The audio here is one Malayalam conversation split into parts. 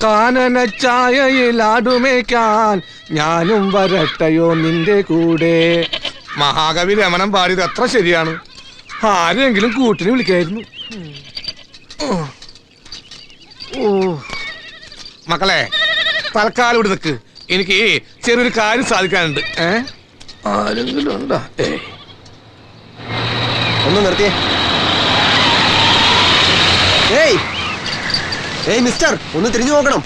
കാനന ചായയിൽ ആടുമേക്കാൻ ഞാനും വരട്ടയോ നിന്റെ കൂടെ. മഹാകവി രമണൻ പാടിയത് എത്ര ശരിയാണ്. ആരെങ്കിലും കൂട്ടിന് വിളിക്കായിരുന്നു. മക്കളെ, തൽക്കാലം ഇവിടെ നിൽക്ക്. എനിക്ക് ചെറിയൊരു കാര്യം സാധിക്കാനുണ്ട്. ആരെങ്കിലും ഉണ്ടോ? ഒന്ന് നിർത്തിയേ. മിസ്റ്റർ, ഒന്ന് തിരിഞ്ഞു നോക്കണം.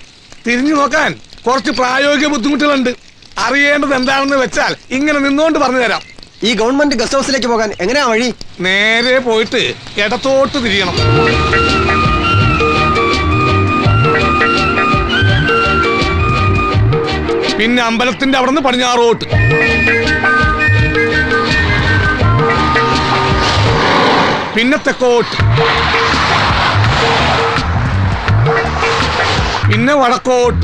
തിരിഞ്ഞു നോക്കാൻ കുറച്ച് പ്രായോഗിക ബുദ്ധിമുട്ടുകളുണ്ട്. അറിയേണ്ടത് എന്താണെന്ന് വെച്ചാൽ ഇങ്ങനെ നിന്നുകൊണ്ട് പറഞ്ഞു തരാം. ഈ ഗവൺമെന്റ് ഗസ്റ്റ് ഹൗസിലേക്ക് പോകാൻ എങ്ങനെയാ വഴി? നേരെ പോയിട്ട് ഇടത്തോട്ട് തിരിയണം. പിന്നെ അമ്പലത്തിന്റെ അവിടെ നിന്ന് പടിഞ്ഞാറോട്ട്. പിന്നെ തെക്കോട്ട്. പിന്നെ വടക്കോട്ട്.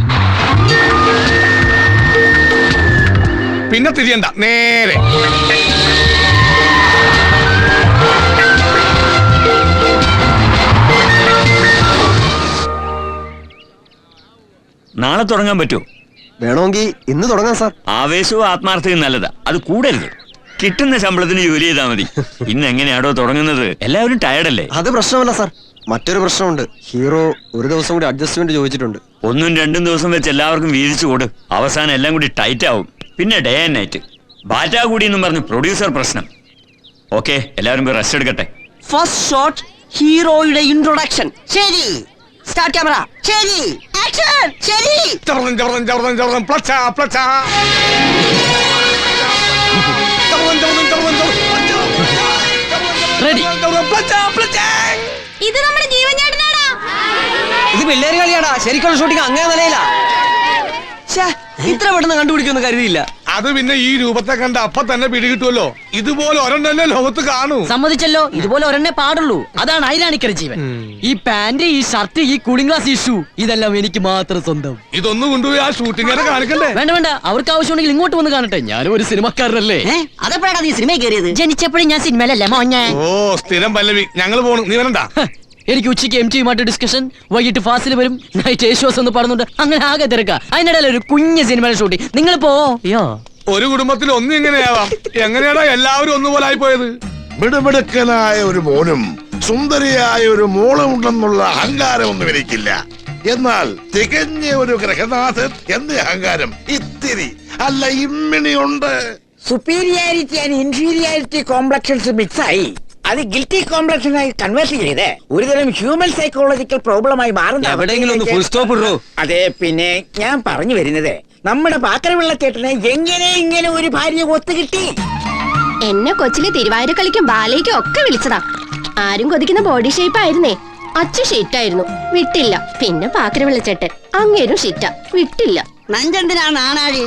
പിന്നെ തിരിയണ്ട, നേരെ. നാളെ തുടങ്ങാൻ പറ്റുമോ? വേണമെങ്കിൽ ഇന്ന് തുടങ്ങാം സാർ. ആവേശവും ആത്മാർത്ഥതയും നല്ലതാ, അത് കൂടരുത്. കിട്ടുന്ന ശമ്പളത്തിന് ജോലി ചെയ്താൽ മതി. ഇന്ന് എങ്ങനെയാണോ തുടങ്ങുന്നത്? എല്ലാവരും ടയർഡല്ലേ? അത് പ്രശ്നമല്ല സാർ, മറ്റൊരു പ്രശ്നമുണ്ട്. ഹീറോ ഒരു ദിവസം കൂടി അഡ്ജസ്റ്റ്മെന്റ് ചോദിച്ചിട്ടുണ്ട്. 1-2 ദിവസം വെച്ച് എല്ലാവർക്കും വീതിച്ചു കൊടു. അവസാനം എല്ലാം കൂടി ടൈറ്റ് ആവും. പിന്നെ ഡേ ആൻഡ് നൈറ്റ്. ബാറ്റ കൂടി എന്നും പറഞ്ഞ് പ്രൊഡ്യൂസർ പ്രശ്നം. ഓക്കെ, എല്ലാവരും പോയി റെസ്റ്റ് എടുക്കട്ടെ. ഫസ്റ്റ് ഷോട്ട് ഹീറോയുടെ ഇൻട്രൊഡക്ഷൻ. ശരി, സ്റ്റാർട്ട് ക്യാമറ. ശരി, ആക്ഷൻ. ശരി, റെഡി. ഇത് നമ്മുടെ ജീവൻ ചേട്ടനാടാ. ഇത് പിള്ളേര് കളിയാടാ. ശരിക്കുള്ള ഷൂട്ടിംഗ് അങ്ങനെ നിലയില്ല. ഇത്ര പെട്ടെന്ന് കണ്ടുപിടിക്കുമെന്ന് കരുതിയില്ല. അത് പിന്നെ ഈ രൂപത്തെ കണ്ട അപ്പൊ തന്നെ പിടികിട്ടുമല്ലോ. ഇതുപോലെ ഒരെണ്ണല്ലേ ലോകത്ത് കാണൂ. സമ്മതിച്ചല്ലോ, ഇതുപോലെ ഒരെണ്ണേ പാടുള്ളൂ. അതാണ് ഐരാണിക്കര ജീവൻ. ഈ പാന്റ്, ഈ ഷർട്ട്, ഈ കൂളിംഗ് ഗ്ലാസ്, ഈ ഷൂ, ഇതെല്ലാം എനിക്ക് മാത്രം സ്വന്തം. ഇതൊന്നും കൊണ്ടുപോയി ആ ഷൂട്ടിംഗ് കാണിക്കണ്ടേ? വേണ്ട വേണ്ട, അവർക്ക് ആവശ്യമുണ്ടെങ്കിൽ ഇങ്ങോട്ട് വന്ന് കാണട്ടെ. ഞാനും ഒരു സിനിമക്കാരനല്ലേ. അതെപ്പോഴാണ് നീ സിനിമ കയറിയത്? ജനിച്ചപ്പോഴും ഞാൻ സിനിമയിലല്ലേ മോനെ. ഓ, സ്ഥിരം പല്ലവി. ഞങ്ങൾ പോണു, നീ വരണ്ട. എനിക്ക് ഉച്ചയ്ക്ക് MTയുമായിട്ട് ഡിസ്കഷൻ, വൈകിട്ട് ഫാസിൽ വരും, നൈറ്റ് യേശുവാസ് എന്ന് പറഞ്ഞുണ്ട്. അങ്ങനെ ആകെ തിരക്ക. അതിനിടയിൽ ഒരു കുഞ്ഞ് സിനിമയുടെ ഷൂട്ടിംഗ്. നിങ്ങൾ പോയോ? ഒരു കുടുംബത്തിൽ ഒന്നും ഇങ്ങനെയാവാം. എങ്ങനെയാടാ എല്ലാവരും ഒന്നുപോലെ ആയി പോയത്? മിടുമിടുക്കനായ ഒരു മോനും സുന്ദരിയായ ഒരു മോളും ഉണ്ടെന്നുള്ള അഹങ്കാരമൊന്നും എനിക്കില്ല. എന്നാൽ തികഞ്ഞ ഒരു ഗ്രഹനാഥൻ എന്ന അഹങ്കാരം ഇത്തിരി അല്ല ഇമ്മിണിയുണ്ട്. സുപ്പീരിയാരിറ്റി ആൻഡ് ഇൻഫീരിയാരിറ്റി കോംപ്ലക്ഷൻസ് മിക്സ് ആയി അത് ഗിൽറ്റി കോംപ്ലക്ഷനായി കൺവേർട്ട് ചെയ്ത് ഒരുതരം ഹ്യൂമൻ സൈക്കോളജിക്കൽ പ്രോബ്ലമായി മാറുന്നു. അതെ, പിന്നെ ഞാൻ പറഞ്ഞു വരുന്നത്, നമ്മുടെ പാക്കരവിള്ളച്ചേട്ടനെ എങ്ങനെ ഇങ്ങനെ ഒരു ഭാര്യ ഒത്തു കിട്ടി? എന്നെ കൊച്ചിലെ തിരുവാതിര കളിക്കും ബാലയ്ക്കും ഒക്കെ വിളിച്ചതാ. ആരും കൊതിക്കുന്ന ബോഡി ഷേപ്പ് ആയിരുന്നേ. അച്ഛൻ ഷീറ്റായിരുന്നു, വിട്ടില്ല. പിന്നെ പാക്കര വിളിച്ചേട്ടെ, അങ്ങേരും ഷീറ്റ, വിട്ടില്ല. നഞ്ചെന്തിനാണ് ആണാഴി?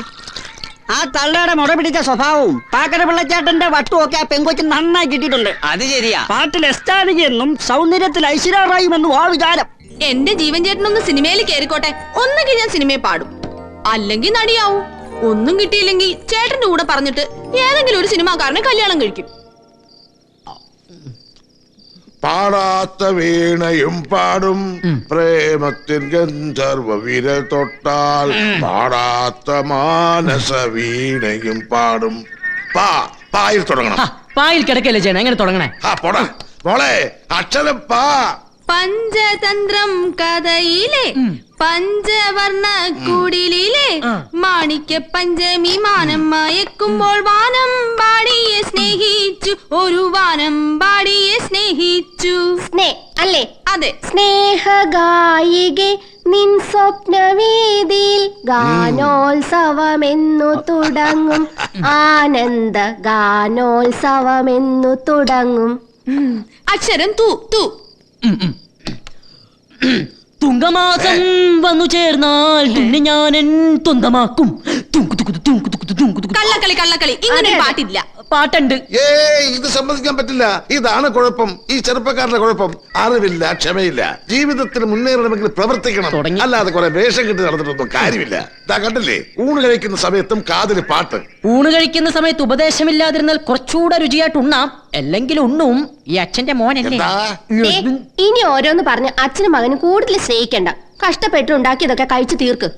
ആ തള്ളയുടെ മുറ പിടിച്ച സ്വഭാവവും പാക്കര പിള്ളച്ചേട്ടന്റെ വട്ടും ഒക്കെ ആ പെങ്കൊച്ച് നന്നായി കിട്ടിയിട്ടുണ്ട്. അത് ശരിയാ. പാട്ടിൽ എസ്റ്റാലിയെന്നും സൗന്ദര്യത്തിൽ ഐശ്വര്യറായുമെന്നും ആ വിചാരം. എന്റെ ജീവൻ ചേട്ടനൊന്ന് സിനിമയിൽ കേറിക്കോട്ടെ. ഒന്നുകിൽ ഞാൻ സിനിമയെ പാടും, അല്ലെങ്കിൽ നടിയാവും. ഒന്നും കിട്ടിയില്ലെങ്കിൽ ചേട്ടന്റെ കൂടെ പറഞ്ഞിട്ട് ഏതെങ്കിലും ഒരു സിനിമാക്കാരനെ കല്യാണം കഴിക്കും. പാടാത്ത വീണയും പാടും പ്രേമത്തിൻ ഗന്ധർവ വിരൽ തൊട്ടാൽ. പാടാത്ത മാനസ വീണയും പാടും. പായിൽ തുടങ്ങണം. പായിൽ കിടക്കല്ലേ ചെയ്യണം, എങ്ങനെ തുടങ്ങണേ? പോടാ മോളെ, അക്ഷരം പാ. പഞ്ചതന്ത്രം കഥയിലെ പഞ്ചവർണ്ണ കുടിലിലെ മാണിക്യ പഞ്ചമി മാനം മയക്കുമ്പോൾ വാനം പാടിയെ സ്നേഹിച്ചു, ഒരു വാനം പാടിയെ സ്നേഹിച്ചു. അല്ലേ? അതെ. സ്നേഹഗായികെ നിൻ സ്വപ്നവേദിയിൽ ഗാനോത്സവമെന്നു തുടങ്ങും, ആനന്ദ ഗാനോത്സവമെന്നു തുടങ്ങും. അക്ഷരം തു തു. തുങ്കമാസം വന്നു ചേർന്നാൽ തുന്നി ഞാനൻ തുന്തമാക്കും. കള്ളക്കളി കള്ളക്കളി, ഇങ്ങനെ പാട്ടില്ല. പാട്ടുണ്ട്. ഇത് സമ്മതിക്കാൻ പറ്റില്ല. ഇതാണ് കുഴപ്പം, ഈ ചെറുപ്പക്കാരുടെ കുഴപ്പം. അറിവില്ല, ക്ഷമയില്ല. ജീവിതത്തിൽ മുന്നേറണമെങ്കിൽ പ്രവർത്തിക്കണം, അല്ലാതെ കുറെ വേഷം കിട്ടി നടന്നിട്ടൊന്നും കാര്യമില്ല. കണ്ടില്ലേ, ഊണ് കഴിക്കുന്ന സമയത്തും കാതില് പാട്ട്. ഊണ് കഴിക്കുന്ന സമയത്ത് ഉപദേശമില്ലാതിരുന്നാൽ കുറച്ചുകൂടെ രുചിയായിട്ട് ഉണ്ണാം. അല്ലെങ്കിൽ ഉണ്ണും. ഈ അച്ഛന്റെ മോനല്ലേ. ഇനി ഓരോന്ന് പറഞ്ഞ് അച്ഛനും മകനും കൂടുതൽ സ്നേഹിക്കണ്ട. കഷ്ടപ്പെട്ട് ഉണ്ടാക്കിയതൊക്കെ കഴിച്ചു തീർക്ക്.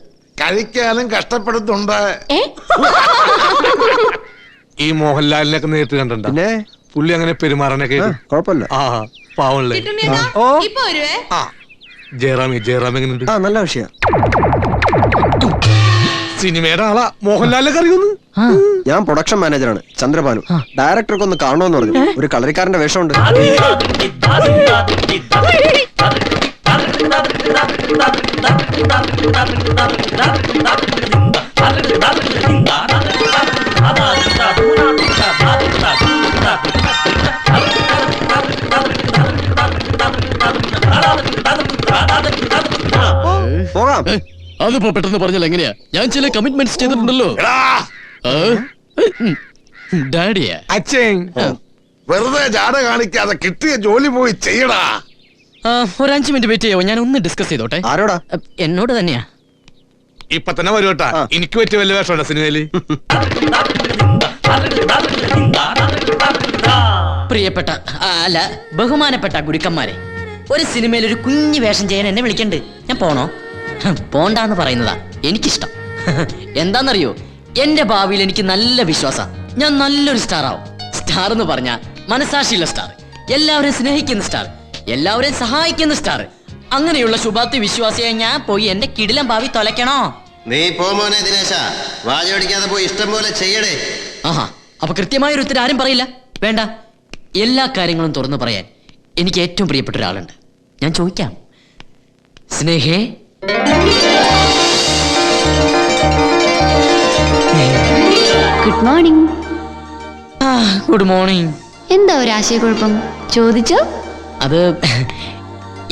കഴിക്കാനും കഷ്ടപ്പെടുന്നുണ്ട്. ഏ ഈ മോഹൻലാലിനൊക്കെ നേരിട്ട് കണ്ടിട്ടുണ്ടോ? പിന്നെ പുള്ളി അങ്ങനെ പെരുമാറാനൊക്കെ കുഴപ്പമില്ല. ആ പാവല്ലേ. ഓ ആ ജയറാം എങ്ങനെയുണ്ട്? ആ നല്ല വിഷയ. സിനിമയുടെ ആളാ. മോഹൻലാലിനൊക്കെ അറിയുന്നു. ഞാൻ പ്രൊഡക്ഷൻ മാനേജറാണ് ചന്ദ്രപാലു. ഡയറക്ടർക്ക് ഒന്ന് കാണണമെന്ന് പറഞ്ഞു. ഒരു കളരിക്കാരന്റെ വേഷമുണ്ട്. പോകാം. അതിപ്പോ പെട്ടെന്ന് പറഞ്ഞാൽ എങ്ങനെയാ? ഞാൻ ചില കമ്മിറ്റ്മെന്റ്സ് ചെയ്തിട്ടുണ്ടല്ലോ. ഡാഡിയാ അച്ഛൻ വെറുതെ ജാട കാണിക്കാതെ കിട്ടിയ ജോലി പോയി ചെയ്യടാ. ഒരു 5 മിനിറ്റ് വെയിറ്റ് ചെയ്യാവോ? ഞാൻ ഒന്ന് ഡിസ്കസ് ചെയ്തോട്ടെ. ആരോടാ? എന്നോട് തന്നെയാ. ഇപ്പൊ തന്നെ വരുവട്ടാ. എനിക്ക് പറ്റിയ വലിയ വേഷമുണ്ടോ സിനിമയില്? പ്രിയപ്പെട്ട അല്ല ബഹുമാനപ്പെട്ട ഗുരുക്കന്മാരെ, ഒരു സിനിമയിൽ ഒരു കുഞ്ഞു വേഷം ചെയ്യാൻ എന്നെ വിളിക്കണ്ട്. ഞാൻ പോണോ? പോണ്ടാന്ന് പറയുന്നതാ എനിക്കിഷ്ടം. എന്താന്നറിയോ, എന്റെ ഭാവിയിൽ എനിക്ക് നല്ല വിശ്വാസം. ഞാൻ നല്ലൊരു സ്റ്റാർ ആവും. സ്റ്റാർ എന്ന് പറഞ്ഞാ മനസാക്ഷിയുള്ള സ്റ്റാർ, എല്ലാവരെയും സ്നേഹിക്കുന്ന സ്റ്റാർ, എല്ലാവരെയും സഹായിക്കുന്ന സ്റ്റാർ. അങ്ങനെയുള്ള ശുഭാപ്തി വിശ്വാസിയായി ഞാൻ പോയി എന്റെ കിടിലം ഭാവി തൊലയ്ക്കണോ? നീ പോമോനെ ദിനേശ, വാചോടിക്കാതെ പോയി ഇഷ്ടം പോലെ ചെയ്യടേ. ആഹാ, അപ്പൊ കൃത്യമായ ഒരു ഉത്തരം ആരും പറയില്ല. വേണ്ട, എല്ലാ കാര്യങ്ങളും തുറന്നു പറയാൻ എനിക്ക് ഏറ്റവും പ്രിയപ്പെട്ട ഒരാളുണ്ട്. ഞാൻ ചോദിക്കാം. സ്നേഹേ, ഗുഡ് മോർണിംഗ്. Good morning. എന്താ ഒരു ആശയക്കുഴപ്പം? ചോദിച്ചോ. അത്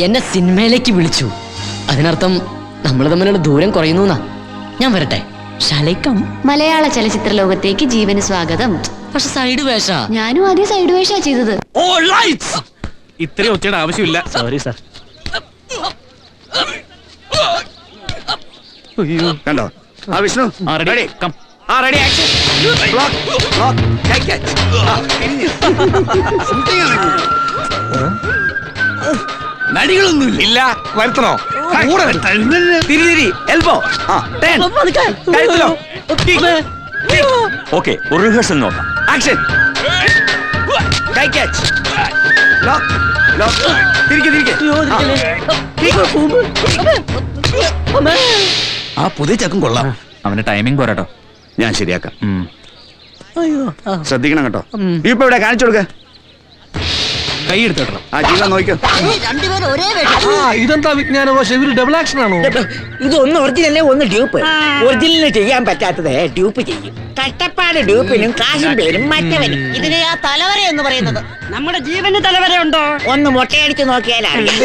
എന്നെ സിനിമയിലേക്ക് വിളിച്ചു. അതിനർത്ഥം നമ്മൾ തമ്മിലുള്ള ദൂരം കുറയുന്നു എന്നാ. ഞാൻ വരട്ടെ. ഷാലേക്കം. മലയാള ചലച്ചിത്ര ലോകത്തേക്ക് ജീവന് സ്വാഗതം. പക്ഷെ സൈഡ് വേഷ. ഞാനും ആദ്യം സൈഡ് വേഷാ ചെയ്തത്. ഇത്രയും ഒച്ചയുടെ ആവശ്യമില്ല. Sorry sir. കണ്ടോ ആ വിഷ്ണു? Ready come. ആ റെഡി ആക്ഷൻ. നടികളൊന്നുമില്ല. ഇല്ല. വരുത്തണോ? തിരി എൽബോ. ഓക്കെ, ഒരു റിഹേഴ്സൽ നോക്കാം. ആക്ഷൻ. കൈ ക്യാച്ച്. Lock lock. തിരികെ. ആ പുതിയ ചക്കും കൊള്ളാം. അവന്റെ ടൈമിംഗ് പോരാട്ടോ. ഞാൻ ശരിയാക്കാം. ശ്രദ്ധിക്കണം കേട്ടോ. ഇപ്പൊ ഇവിടെ കാണിച്ചു കൊടുക്ക. കൈ എടുത്തോട്ടോ. ആ ജീവ നോക്കിക്കോ. രണ്ടുപേരും ഒരേ വേഷം. ഇതെന്താ വിജ്ഞാനകോശം? ഇവര് ഡബിൾ ആക്ഷൻ ആണോ? ഇത് ഒന്ന് ഒറിജിനൽ ഒന്ന് ഡ്യൂപ്പ്. ഒറിജിനലിന് ചെയ്യാൻ പറ്റാത്തത് ഡ്യൂപ്പ് ചെയ്യും. കഷ്ടപ്പാട് ഡ്യൂപ്പിനും കാശും പേരും മറ്റവനും. ഇതിനെ ആ തലവര എന്ന് പറയുന്നത്. നമ്മുടെ ജീവന് തലവര ഉണ്ടോ? ഒന്ന് മൊട്ടയടിച്ച് നോക്കിയാൽ അറിയാം.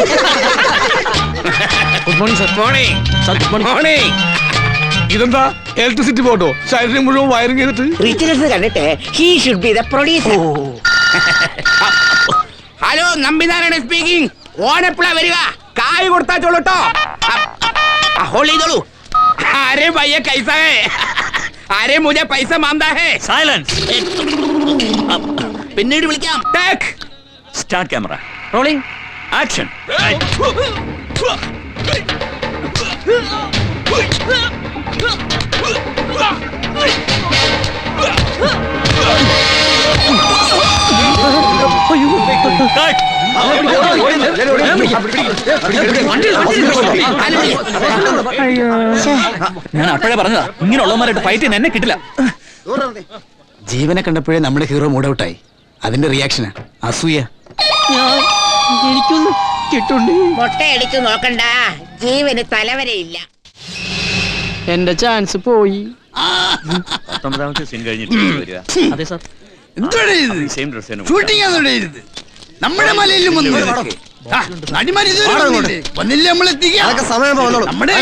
Good morning sir. മോർണിംഗ്. ഇതെന്താ ഇലക്ട്രിസിറ്റി ബോർഡോ? ശരീരം മുഴുവൻ വയറിംഗ് ചെയ്തിട്ട്. റിച്ച്നെസ് കണ്ടിട്ട് he should be the producer. Hello, Nambinarayana speaking. ഓനെപ്പോഴാ വരിക? കായ് കൊടുത്താ ചോളൂട്ടോ. ഹോൾഡ് ചെയ്തോളൂ. അരെ ഭയ്യ കൈസാ ഹേ? അരെ മുझे പൈസ മാന്താ ഹേ. സൈലൻസ്. പിന്നീട് വിളിക്കാം. Take start camera. Rolling. Action. ഞാൻ അപ്പോഴേ പറഞ്ഞതാ, ഇങ്ങനെയുള്ളവന്മാരായിട്ട് ഫൈറ്റ് ചെയ്യാൻ എന്നെ കിട്ടില്ല. ജീവനെ കണ്ടപ്പോഴേ നമ്മുടെ ഹീറോ മൂഡ് ഔട്ടായി. അതിന്റെ റിയാക്ഷനാ അസൂയ. എനിക്കൊന്നും കിട്ടുന്നുണ്ട്. മൊട്ടയടിച്ച് നോക്കണ്ട, ജീവന് തലവരയില്ല. എന്റെ ചാൻസ് പോയി. 19ാമത്തെ സീൻ കഴിഞ്ഞിട്ട് വരിക. അതെ സാർ. സെയിം ഡ്രസ് തന്നെ. ഷൂട്ടിംഗ് നമ്മുടെ മലയിലും നടിമാരി വന്നില്ലേ? നമ്മളെത്തിക്കാം. സമയം പോകുന്നുള്ളൂ. നമ്മുടെ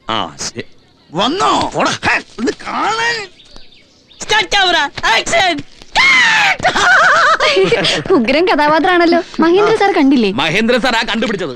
ആ ശരി. വന്നോ ഇത് കാണാൻ ഉഗ്രം കഥാപാത്രമാണല്ലോ മഹേന്ദ്ര സാർ കണ്ടില്ലേ മഹേന്ദ്ര സാർ ആ കണ്ടുപിടിച്ചത്